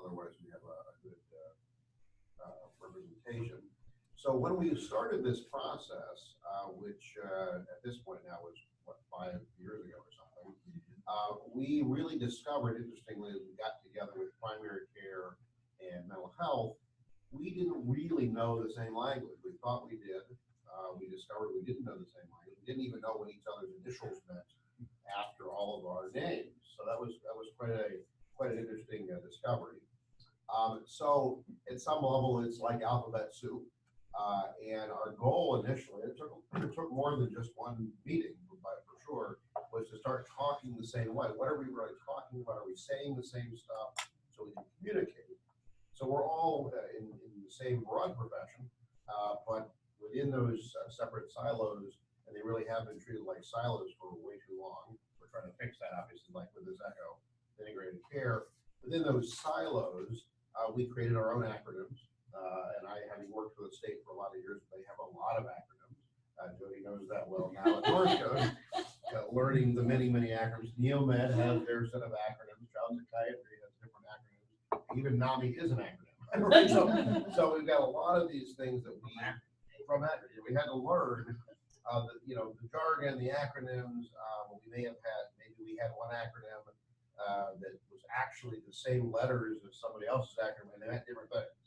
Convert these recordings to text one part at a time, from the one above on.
otherwise we have a good representation. So when we started this process, which at this point now was what, 5 years ago or something, we really discovered, interestingly, as we got together with primary care and mental health, we didn't really know the same language. We thought we did. We discovered we didn't know the same language. We didn't even know what each other's initials meant after all of our names. So that was quite an interesting discovery. So at some level, it's like alphabet soup. And our goal initially, it took more than just one meeting, for sure, was to start talking the same way. What are we really talking about? Are we saying the same stuff so we can communicate? So we're all in the same broad profession, but within those separate silos, and they really have been treated like silos for way too long. We're trying to fix that, obviously, like with this ECHO integrated care. Within those silos, we created our own acronyms. And I, having worked for the state for a lot of years, they have a lot of acronyms. Jody knows that well now at North Coast, learning the many acronyms. Neomed has their set of acronyms. Child psychiatry has different acronyms. Even NAMI is an acronym. Right? So we've got a lot of these things that we had to learn. The jargon, the acronyms. Maybe we had one acronym that was actually the same letters as somebody else's acronym, and they meant different things.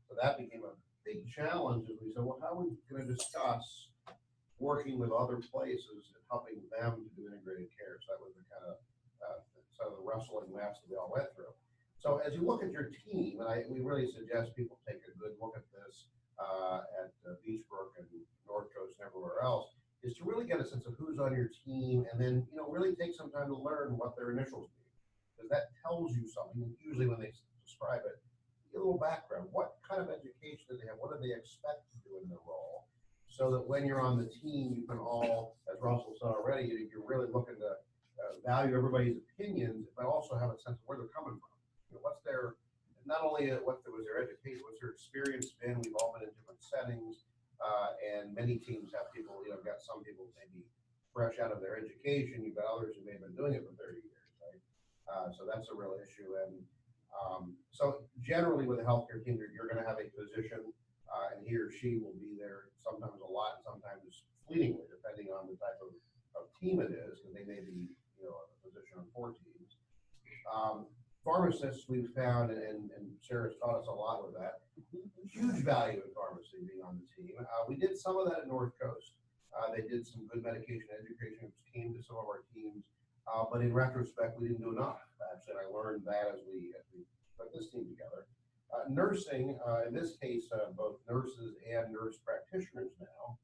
So that became a big challenge, and we said, well, how are we going to discuss working with other places and helping them to do integrated care? So that was the kind of the wrestling match that we all went through. So as you look at your team, and we really suggest people take a good look at this at Beachbrook and North Coast and everywhere else, is to really get a sense of who's on your team, and then really take some time to learn what their initials mean, because that tells you something. Usually when they describe it, a little background. What kind of education do they have? What do they expect to do in their role? So that when you're on the team, you can all, as Russell said already, you're really looking to value everybody's opinions, but also have a sense of where they're coming from. What's their, not only what was their education, what's their experience been. We've all been in different settings, and many teams have people, got some people maybe fresh out of their education. You've got others who may have been doing it for 30 years, right? So that's a real issue. And so generally with a healthcare team, you're going to have a physician, and he or she will be there sometimes a lot, sometimes fleetingly, depending on the type of team it is, because they may be, a physician on 4 teams. Pharmacists we've found, and Sarah's taught us a lot with that, huge value in pharmacy being on the team. We did some of that at North Coast. They did some good medication education, which came to some of our teams. But in retrospect, we didn't do enough. Actually, I learned that as we put this team together. Nursing, in this case, both nurses and nurse practitioners now,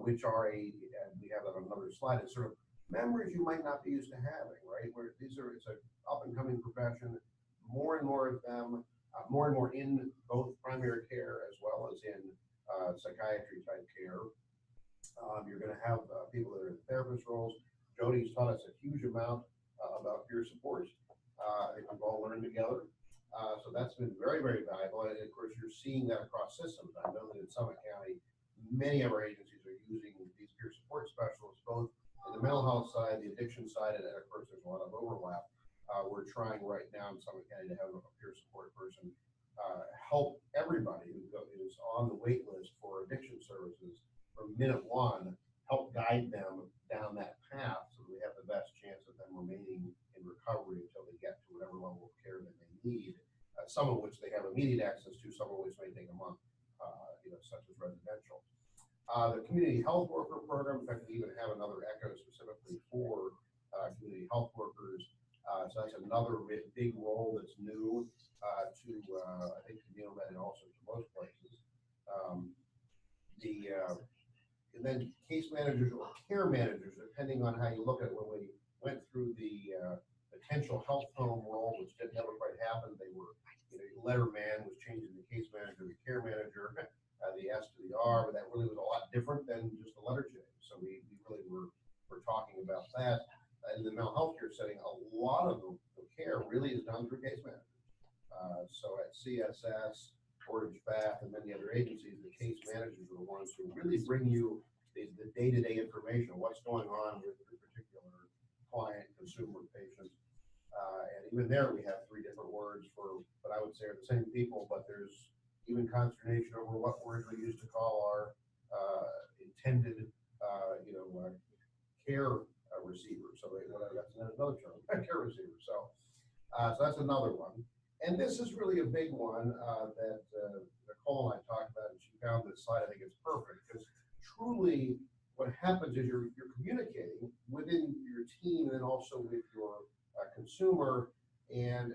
which are we have that on another slide, is sort of members you might not be used to having, right? Where it's an up and coming profession, more and more of them, more and more in both primary care as well as in psychiatry type care. You're going to have people that are in therapist roles. Jody's taught us a huge amount about peer support. I think we've all learned together. So that's been very valuable. And of course, you're seeing that across systems. I know that in Summit County, many of our agencies are using these peer support specialists, both in the mental health side, the addiction side, and of course, there's a lot of overlap. We're trying right now in Summit County to have a peer support person help everybody who is on the wait list for addiction services from minute one, help guide them down that path so that we have the best chance of them remaining in recovery until they get to whatever level of care that they need, some of which they have immediate access to, some of which may take a month, such as residential. The community health worker program, in fact, we even have another ECHO specifically for community health workers. So that's another big role that's new to, I think, to Neomed and also to most places. And then case managers or care managers, depending on how you look at it. When we went through the potential health home role, which didn't ever quite happen, they were, letterman was changing the case manager to care manager, the S to the R, but that really was a lot different than just a letter change. So we really were talking about that. In the mental health care setting, a lot of the care really is done through case managers. So at CSS, Portage Bath, and many other agencies, the case managers are the ones who really bring you the day-to-day information of what's going on with the particular client, consumer, patient. And even there, we have 3 different words for, but I would say are the same people, but there's even consternation over what words we used to call our intended, care receiver. So that's another term, care receiver. So that's another one. And this is really a big one that Nicole and I talked about, and she found this slide. I think it's perfect because truly what happens is you're communicating within your team and then also with your consumer, and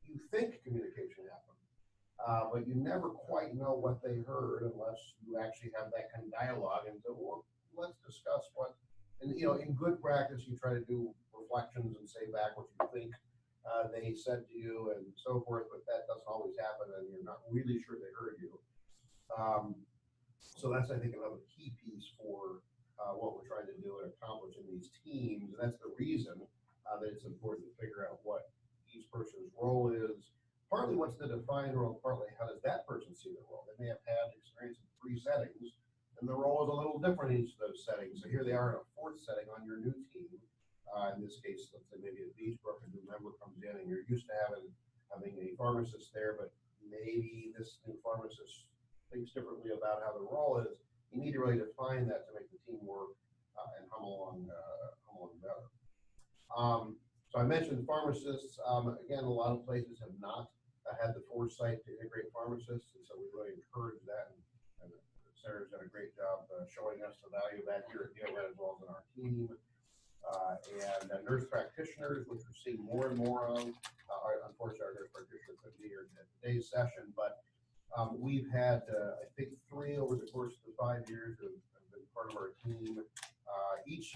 you think communication happened, but you never quite know what they heard unless you actually have that kind of dialogue and go, well, let's discuss what. And in good practice, you try to do reflections and say back what you think they said to you and so forth, but that doesn't always happen, and you're not really sure they heard you. So that's, I think, another key piece for what we're trying to do and accomplish in these teams, and that's the reason that it's important to figure out what each person's role is. Partly what's the defined role, partly how does that person see their role. They may have had experience in 3 settings, and the role is a little different in each of those settings. So here they are in a 4th setting on your new team. In this case, let's say maybe at Beachbrook, a new member comes in, and you're used to having a pharmacist there, but maybe this new pharmacist thinks differently about how the role is. You need to really define that to make the team work and hum along better. So I mentioned pharmacists. Again, a lot of places have not had the foresight to integrate pharmacists, and so we really encourage that. And Sarah's done a great job showing us the value of that here at GeoMed as well as in our team. And nurse practitioners, which we're seeing more and more of. Unfortunately, our nurse practitioner couldn't be here at today's session, but we've had, I think, 3 over the course of the 5 years who have been part of our team, each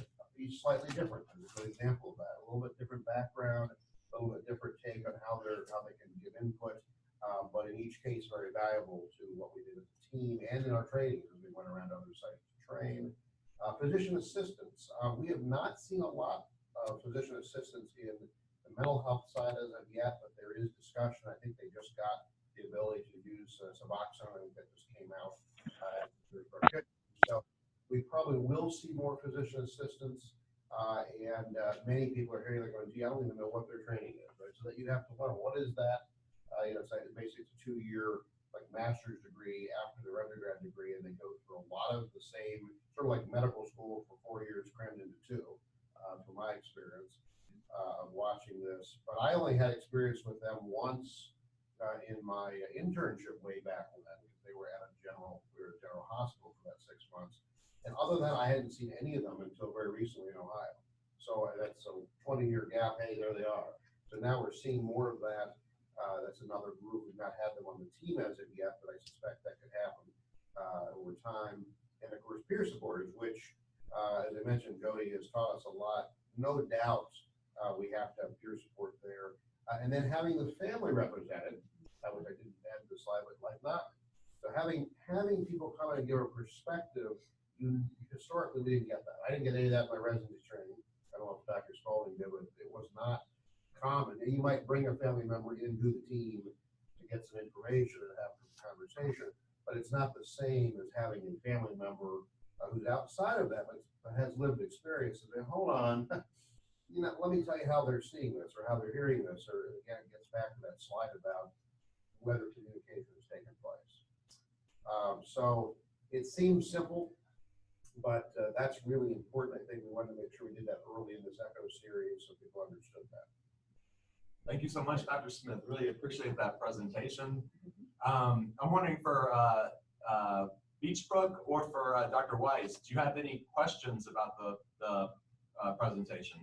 slightly different. There's a good example of that. A little bit different background, a little bit different take on how they can give input, but in each case, very valuable to what we did as a team and in our training as we went around other sites to train. Physician assistants. We have not seen a lot of physician assistants in the mental health side as of yet, but there is discussion. I think they just got the ability to use Suboxone that just came out. So we probably will see more physician assistants, and many people are hearing, they're going, gee, I don't even know what their training is, right? So that you have to learn, what is that? It's basically a 2-year master's degree after their undergrad degree, and they go through a lot of the same, sort of like medical school for 4 years crammed into 2, from my experience of watching this. But I only had experience with them once in my internship way back when, because they were at we were at a general hospital for that 6 months. And other than that, I hadn't seen any of them until very recently in Ohio. So that's a 20-year gap. Hey, there they are. So now we're seeing more of that. That's another group. We've not had them on the team as of yet, but I suspect that could happen over time. And of course, peer supporters, which, as I mentioned, Jody has taught us a lot. No doubt we have to have peer support there. And then having the family represented, which I didn't add to the slide, but like not. So having people come in and give a perspective, historically we didn't get that. I didn't get any of that in my residency training. I don't know if Dr. Spalding did, but it was not common. And you might bring a family member into the team to get some information and have a conversation, but it's not the same as having a family member who's outside of that, but has lived experience. And then, hold on, let me tell you how they're seeing this or how they're hearing this, or again, it gets back to that slide about whether communication is taking place. So it seems simple, but that's really important. I think we wanted to make sure we did that early in this ECHO series so people understood that. Thank you so much, Dr. Smith. Really appreciate that presentation. I'm wondering for Beachbrook or for Dr. Weiss, do you have any questions about the presentation?